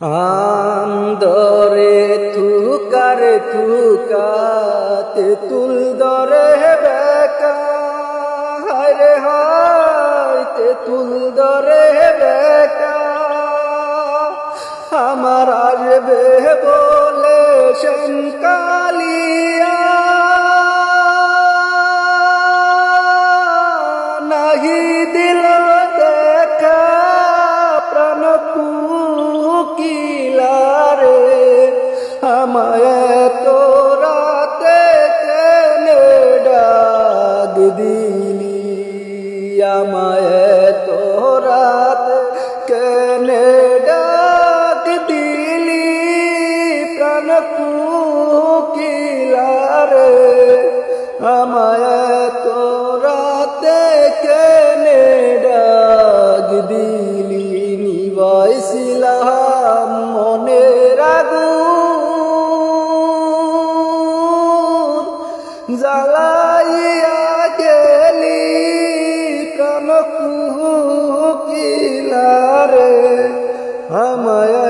আন্দরে থুকারে থুকাতে তুল দরে বেকা হায়রে হায়তে তুল দরে বেকা আমার আসবে বলে কালিয়া নাহি দিল দেখা প্রাণ কুকিলারে আমায় তোরাতে কেনে ডাক দিলি আমায় তোরাতে কেনে ডাক দিলি প্রাণ কুকিলারে আমায় তোরাতে কেনে ডাক দিলি নিবাইছিলাম মনের আগুন জ্বালাইয়া গেলি প্রাণ কুকিলারে আমায়